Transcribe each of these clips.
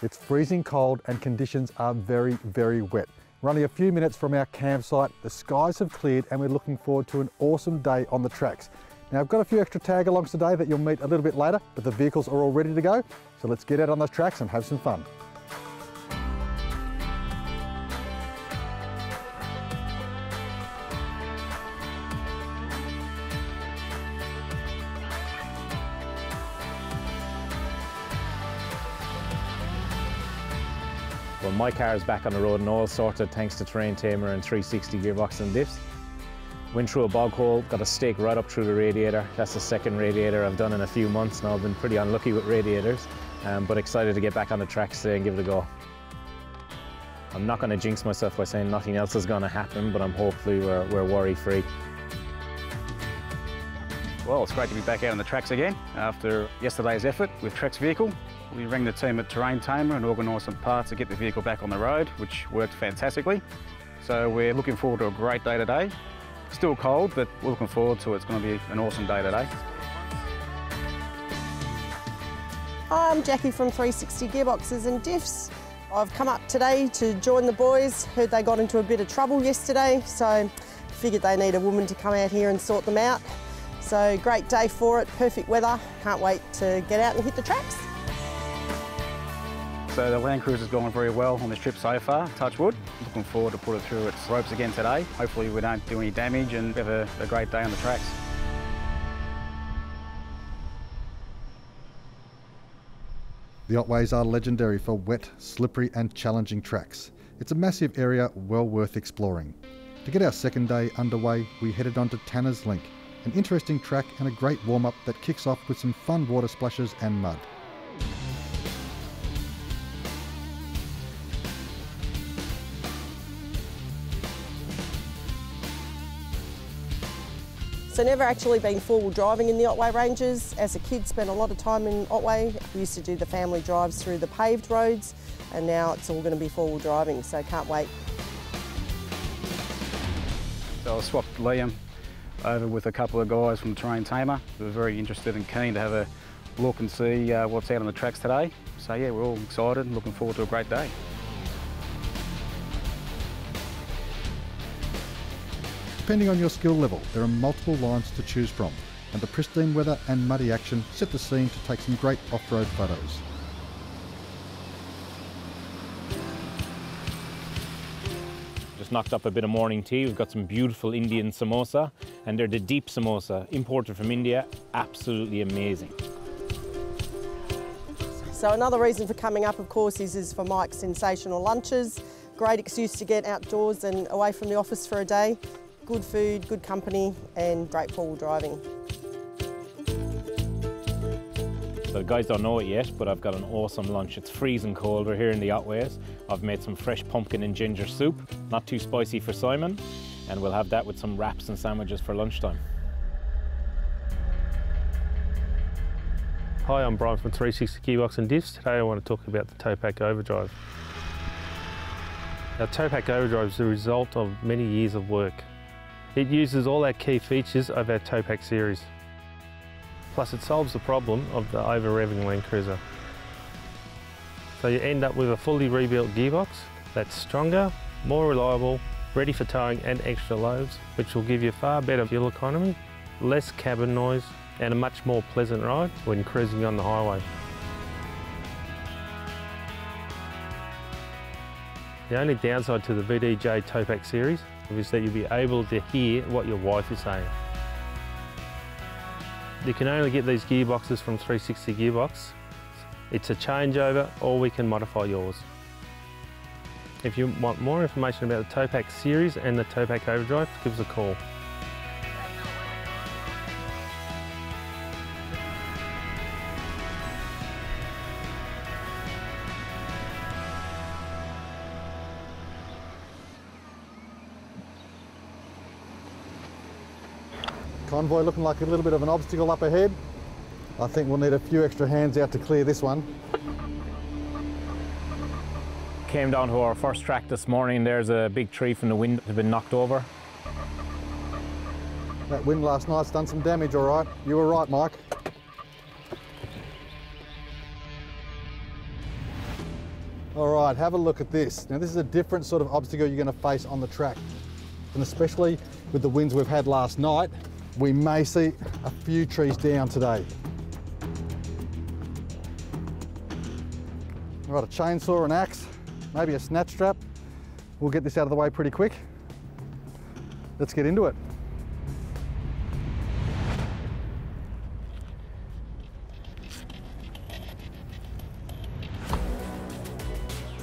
It's freezing cold and conditions are very, very wet. We're only a few minutes from our campsite, the skies have cleared and we're looking forward to an awesome day on the tracks. Now I've got a few extra tag-alongs today that you'll meet a little bit later, but the vehicles are all ready to go. So let's get out on those tracks and have some fun. Well, my car is back on the road and all sorted thanks to terrain tamer and 360 gearbox and diffs. Went through a bog hole, got a stake right up through the radiator. That's the second radiator I've done in a few months now. I've been pretty unlucky with radiators, but excited to get back on the tracks today and give it a go. I'm not going to jinx myself by saying nothing else is going to happen, but hopefully we're worry-free. Well, it's great to be back out on the tracks again after yesterday's effort with Trek's vehicle. We rang the team at Terrain Tamer and organised some parts to get the vehicle back on the road, which worked fantastically. So we're looking forward to a great day today. Still cold, but we're looking forward to it. It's going to be an awesome day today. Hi, I'm Jackie from 360 Gearboxes and Diffs. I've come up today to join the boys. Heard they got into a bit of trouble yesterday, so figured they need a woman to come out here and sort them out. So great day for it, perfect weather. Can't wait to get out and hit the tracks. So the Land Cruiser's gone very well on this trip so far, touch wood. Looking forward to put it through its ropes again today. Hopefully we don't do any damage and have a great day on the tracks. The Otways are legendary for wet, slippery and challenging tracks. It's a massive area well worth exploring. To get our second day underway, we headed on to Tanner's Link, an interesting track and a great warm-up that kicks off with some fun water splashes and mud. So never actually been four-wheel driving in the Otway Ranges. As a kid, spent a lot of time in Otway. We used to do the family drives through the paved roads, and now it's all going to be four-wheel driving, so can't wait. So I swapped Liam over with a couple of guys from Terrain Tamer. We were very interested and keen to have a look and see what's out on the tracks today. So yeah, we're all excited and looking forward to a great day. Depending on your skill level, there are multiple lines to choose from, and the pristine weather and muddy action set the scene to take some great off-road photos. Just knocked up a bit of morning tea. We've got some beautiful Indian samosa, and they're the deep samosa, imported from India. Absolutely amazing. So another reason for coming up, of course, is for Mike's sensational lunches. Great excuse to get outdoors and away from the office for a day. Good food, good company and great four-wheel driving. So the guys don't know it yet, but I've got an awesome lunch. It's freezing cold, we're here in the Otways. I've made some fresh pumpkin and ginger soup, not too spicy for Simon, and we'll have that with some wraps and sandwiches for lunchtime. Hi, I'm Brian from 360 Gearbox and Diffs. Today I want to talk about the Towpack Overdrive. Our Towpack Overdrive is the result of many years of work. It uses all our key features of our Towpack series. Plus it solves the problem of the over-revving Land Cruiser. So you end up with a fully rebuilt gearbox that's stronger, more reliable, ready for towing and extra loads, which will give you far better fuel economy, less cabin noise and a much more pleasant ride when cruising on the highway. The only downside to the VDJ Towpack series is that you'll be able to hear what your wife is saying. You can only get these gearboxes from 360 Gearbox. It's a changeover or we can modify yours. If you want more information about the Towpack series and the Towpack Overdrive, give us a call. Convoy looking like a little bit of an obstacle up ahead. I think we'll need a few extra hands out to clear this one. Came down to our first track this morning. There's a big tree from the wind that had been knocked over. That wind last night's done some damage, all right. You were right, Mike. right, have a look at this. Now this is a different sort of obstacle you're going to face on the track. And especially with the winds we've had last night, we may see a few trees down today. We've got a chainsaw, an axe, maybe a snatch strap. We'll get this out of the way pretty quick. Let's get into it.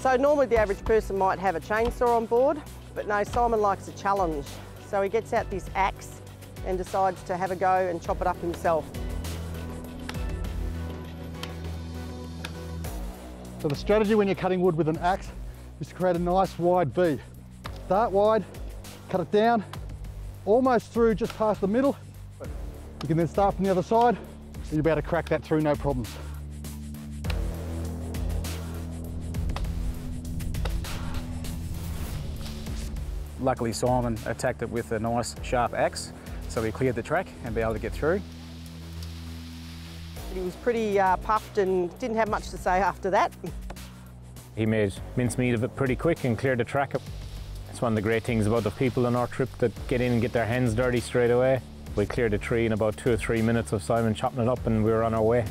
So normally the average person might have a chainsaw on board, but no, Simon likes a challenge. So he gets out this axe and decides to have a go and chop it up himself. So the strategy when you're cutting wood with an axe is to create a nice wide V. Start wide, cut it down, almost through just past the middle. You can then start from the other side, and you'll be able to crack that through no problems. Luckily Simon attacked it with a nice sharp axe, so we cleared the track and be able to get through. He was pretty puffed and didn't have much to say after that. He made mincemeat of it pretty quick and cleared the track up. It's one of the great things about the people on our trip that get in and get their hands dirty straight away. We cleared the tree in about 2 or 3 minutes of Simon chopping it up and we were on our way.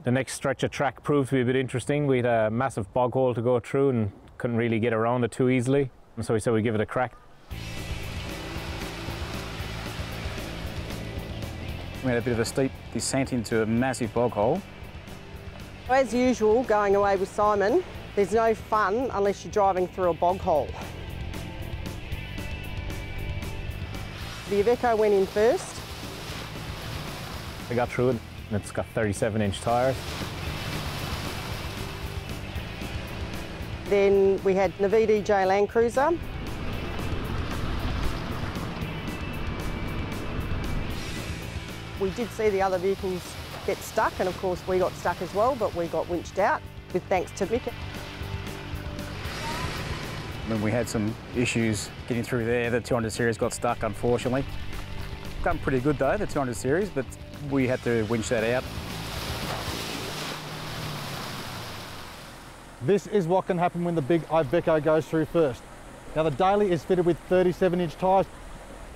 The next stretch of track proved to be a bit interesting. We had a massive bog hole to go through and couldn't really get around it too easily. And so we said we'd give it a crack. We had a bit of a steep descent into a massive bog hole. As usual, going away with Simon, there's no fun unless you're driving through a bog hole. The Iveco went in first. We got through it. And it's got 37-inch tyres. Then we had the VDJ Land Cruiser. We did see the other vehicles get stuck, and of course we got stuck as well, but we got winched out with thanks to Mick. When we had some issues getting through there, the 200 series got stuck, unfortunately. Done pretty good though, the 200 series, but we had to winch that out. This is what can happen when the big Iveco goes through first. Now the Daily is fitted with 37-inch tyres.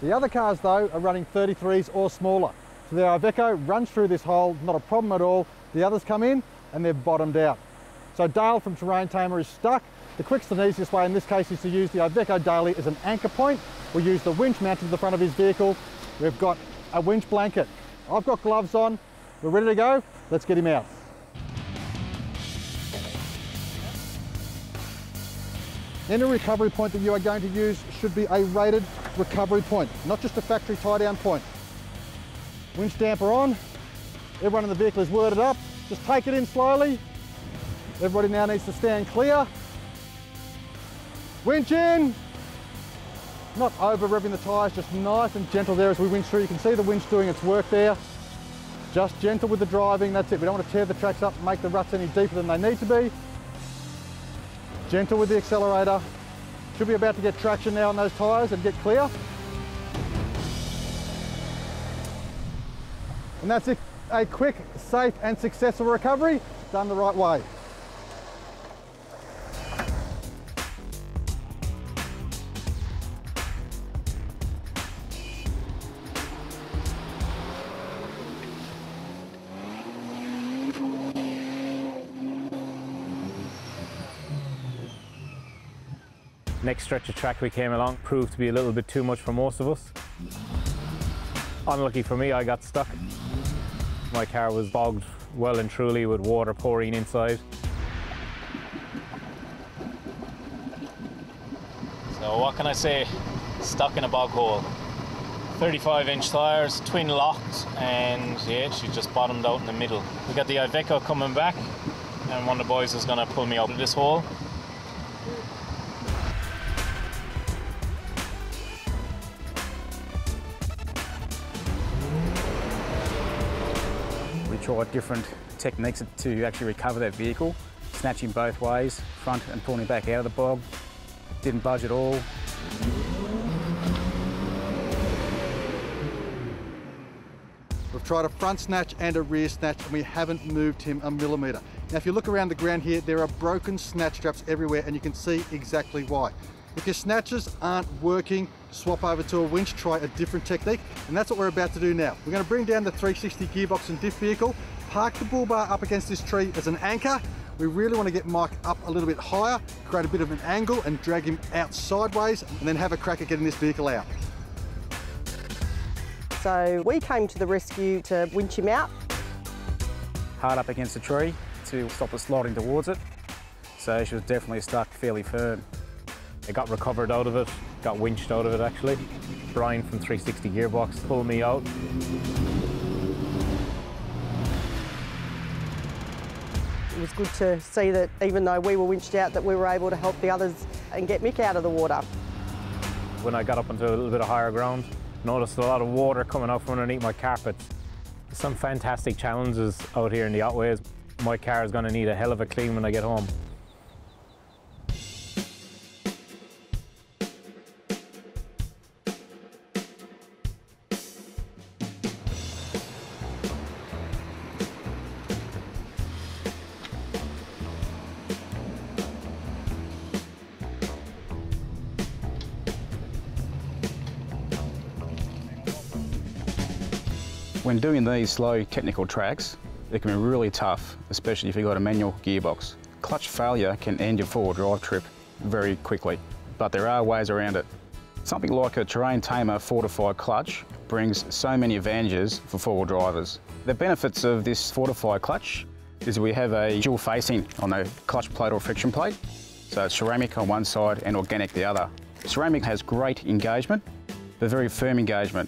The other cars though are running 33s or smaller. So the Iveco runs through this hole, not a problem at all. The others come in and they're bottomed out. So Dale from Terrain Tamer is stuck. The quickest and easiest way in this case is to use the Iveco Daily as an anchor point. We'll use the winch mounted to the front of his vehicle. We've got a winch blanket. I've got gloves on. We're ready to go. Let's get him out. Any recovery point that you are going to use should be a rated recovery point, not just a factory tie-down point. Winch damper on. Everyone in the vehicle is worded up. Just take it in slowly. Everybody now needs to stand clear. Winch in. Not over revving the tyres, just nice and gentle there as we winch through. You can see the winch doing its work there. Just gentle with the driving, that's it. We don't want to tear the tracks up and make the ruts any deeper than they need to be. Gentle with the accelerator. Should be about to get traction now on those tyres and get clear. And that's it. A quick, safe and successful recovery done the right way. Next stretch of track we came along proved to be a little bit too much for most of us. Unlucky for me, I got stuck. My car was bogged well and truly with water pouring inside. So what can I say? Stuck in a bog hole. 35-inch tyres, twin locked, and yeah, she just bottomed out in the middle. We got the Iveco coming back, and one of the boys is going to pull me out of this hole. We tried different techniques to actually recover that vehicle, snatching both ways, front and pulling it back out of the bog. Didn't budge at all. We've tried a front snatch and a rear snatch, and we haven't moved him a millimetre. Now, if you look around the ground here, there are broken snatch straps everywhere, and you can see exactly why. If your snatches aren't working, swap over to a winch, try a different technique, and that's what we're about to do now. We're going to bring down the 360 gearbox and diff vehicle, park the bull bar up against this tree as an anchor. We really want to get Mike up a little bit higher, create a bit of an angle and drag him out sideways, and then have a crack at getting this vehicle out. So we came to the rescue to winch him out. Hard up against the tree to stop it sliding towards it. So she was definitely stuck fairly firm. I got recovered out of it, got winched out of it actually. Brian from 360 Gearbox pulled me out. It was good to see that even though we were winched out, that we were able to help the others and get Mick out of the water. When I got up into a little bit of higher ground, noticed a lot of water coming out from underneath my carpets. Some fantastic challenges out here in the Otways. My car is going to need a hell of a clean when I get home. When doing these slow technical tracks, it can be really tough, especially if you've got a manual gearbox. Clutch failure can end your four-wheel drive trip very quickly, but there are ways around it. Something like a terrain tamer fortified clutch brings so many advantages for four-wheel drivers. The benefits of this fortified clutch is we have a dual facing on the clutch plate or friction plate. So it's ceramic on one side and organic the other. Ceramic has great engagement, but very firm engagement.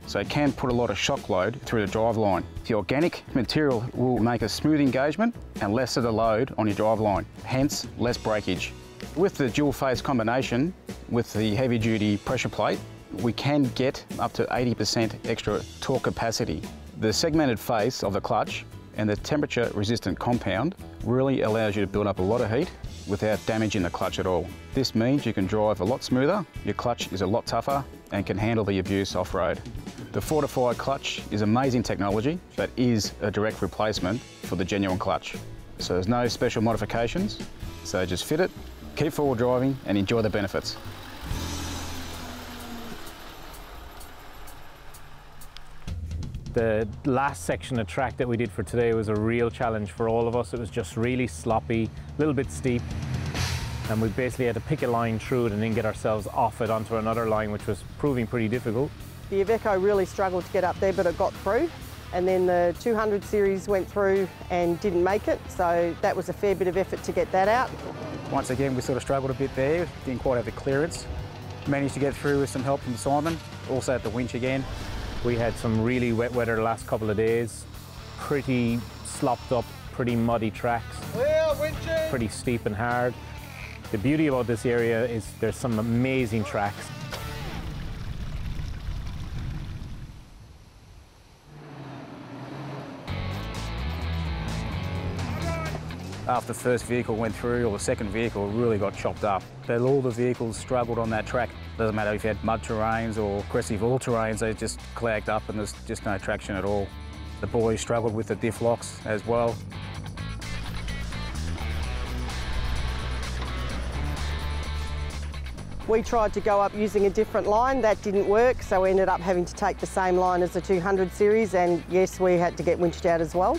So it can put a lot of shock load through the drive line. The organic material will make a smooth engagement and less of the load on your drive line, hence less breakage. With the dual phase combination with the heavy duty pressure plate, we can get up to 80% extra torque capacity. The segmented face of the clutch and the temperature resistant compound really allows you to build up a lot of heat without damaging the clutch at all. This means you can drive a lot smoother, your clutch is a lot tougher and can handle the abuse off-road. The fortified clutch is amazing technology, but is a direct replacement for the genuine clutch. So there's no special modifications, so just fit it, keep forward driving and enjoy the benefits. The last section of track that we did for today was a real challenge for all of us. It was just really sloppy, a little bit steep, and we basically had to pick a line through it and then get ourselves off it onto another line, which was proving pretty difficult. The Iveco really struggled to get up there, but it got through. And then the 200 series went through and didn't make it, so that was a fair bit of effort to get that out. Once again, we sort of struggled a bit there, didn't quite have the clearance. Managed to get through with some help from Simon, also at the winch again. We had some really wet weather the last couple of days, pretty slopped up, pretty muddy tracks, pretty steep and hard. The beauty about this area is there's some amazing tracks. After the first vehicle went through, or the second vehicle really got chopped up. But all the vehicles struggled on that track. Doesn't matter if you had mud terrains or aggressive all terrains, they just clagged up and there's just no traction at all. The boys struggled with the diff locks as well. We tried to go up using a different line, that didn't work, so we ended up having to take the same line as the 200 series, and yes, we had to get winched out as well.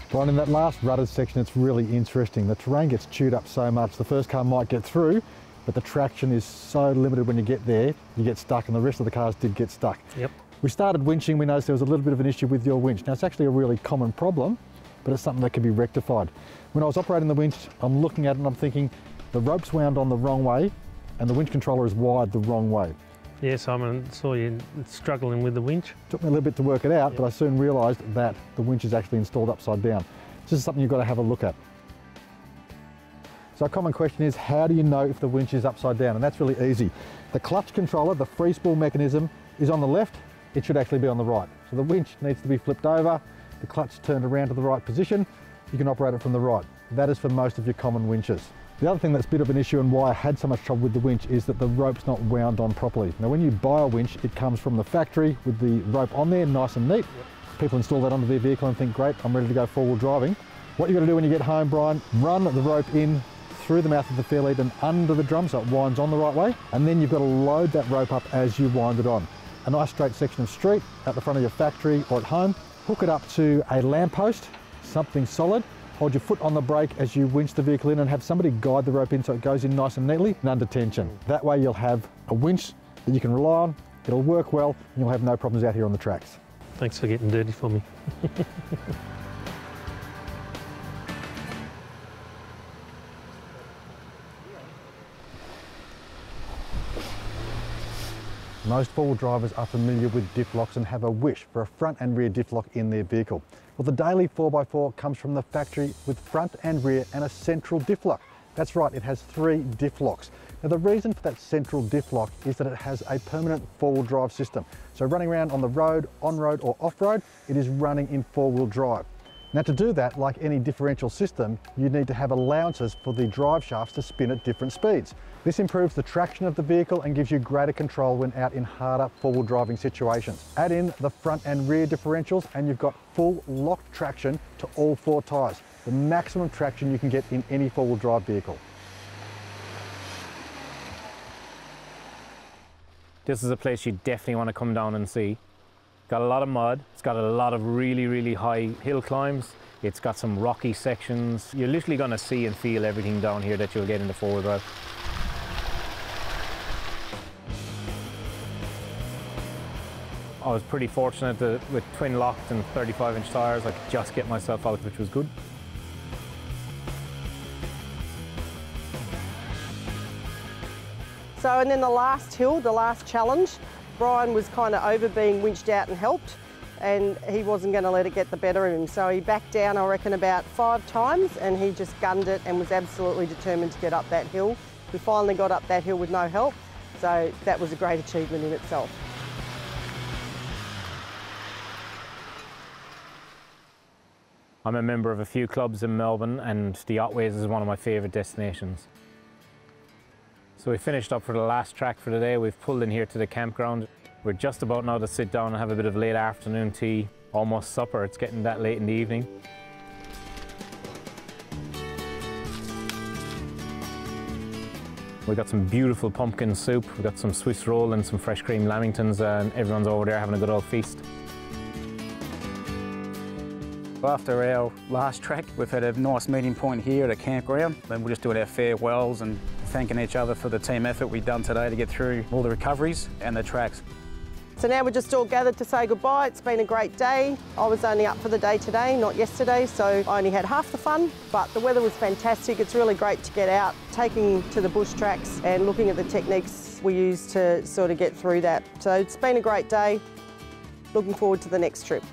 Brian, in that last rutted section, it's really interesting. The terrain gets chewed up so much, the first car might get through, but the traction is so limited when you get there, you get stuck, and the rest of the cars did get stuck. Yep. We started winching, we noticed there was a little bit of an issue with your winch. Now, it's actually a really common problem. but it's something that can be rectified. When I was operating the winch, I'm looking at it and I'm thinking, the rope's wound on the wrong way and the winch controller is wired the wrong way. Yeah, Simon, I saw you struggling with the winch. Took me a little bit to work it out, but I soon realised that the winch is actually installed upside down. This is something you've got to have a look at. So a common question is, how do you know if the winch is upside down? And that's really easy. The clutch controller, the free spool mechanism, is on the left. It should actually be on the right. So the winch needs to be flipped over, the clutch turned around to the right position. You can operate it from the right. That is for most of your common winches. The other thing that's a bit of an issue and why I had so much trouble with the winch is that the rope's not wound on properly. Now when you buy a winch, it comes from the factory with the rope on there, nice and neat. People install that onto their vehicle and think, great, I'm ready to go four-wheel driving. What you've got to do when you get home, Brian, run the rope in through the mouth of the fair lead and under the drum so it winds on the right way, and then you've got to load that rope up as you wind it on. A nice straight section of street at the front of your factory or at home, hook it up to a lamppost, something solid, hold your foot on the brake as you winch the vehicle in and have somebody guide the rope in so it goes in nice and neatly and under tension. That way you'll have a winch that you can rely on, it'll work well, and you'll have no problems out here on the tracks. Thanks for getting dirty for me. Most four-wheel drivers are familiar with diff locks and have a wish for a front and rear diff lock in their vehicle. Well, the Daily 4x4 comes from the factory with front and rear and a central diff lock. That's right, it has 3 diff locks. Now the reason for that central diff lock is that it has a permanent four-wheel drive system. So running around on the road, on-road or off-road, it is running in four-wheel drive. Now to do that, like any differential system, you need to have allowances for the drive shafts to spin at different speeds. This improves the traction of the vehicle and gives you greater control when out in harder four-wheel driving situations. Add in the front and rear differentials and you've got full locked traction to all 4 tyres, the maximum traction you can get in any four-wheel drive vehicle. This is a place you definitely want to come down and see. Got a lot of mud, it's got a lot of really high hill climbs, it's got some rocky sections. You're literally going to see and feel everything down here that you'll get in the four-wheel drive. I was pretty fortunate that with twin locked and 35-inch tyres I could just get myself out, which was good. So, and then the last hill, the last challenge, Brian was kind of over being winched out and helped, and he wasn't going to let it get the better of him. So he backed down, I reckon, about 5 times, and he just gunned it and was absolutely determined to get up that hill. We finally got up that hill with no help, so that was a great achievement in itself. I'm a member of a few clubs in Melbourne and the Otways is one of my favourite destinations. So we finished up for the last track for the day. We've pulled in here to the campground. We're just about now to sit down and have a bit of late afternoon tea, almost supper. It's getting that late in the evening. We've got some beautiful pumpkin soup, we've got some Swiss roll and some fresh cream lamingtons, and everyone's over there having a good old feast. After our last track, we've had a nice meeting point here at a campground. Then we're just doing our farewells and thanking each other for the team effort we've done today to get through all the recoveries and the tracks. So now we're just all gathered to say goodbye. It's been a great day. I was only up for the day today, not yesterday, so I only had half the fun, but the weather was fantastic. It's really great to get out, taking to the bush tracks and looking at the techniques we use to sort of get through that. So it's been a great day. Looking forward to the next trip.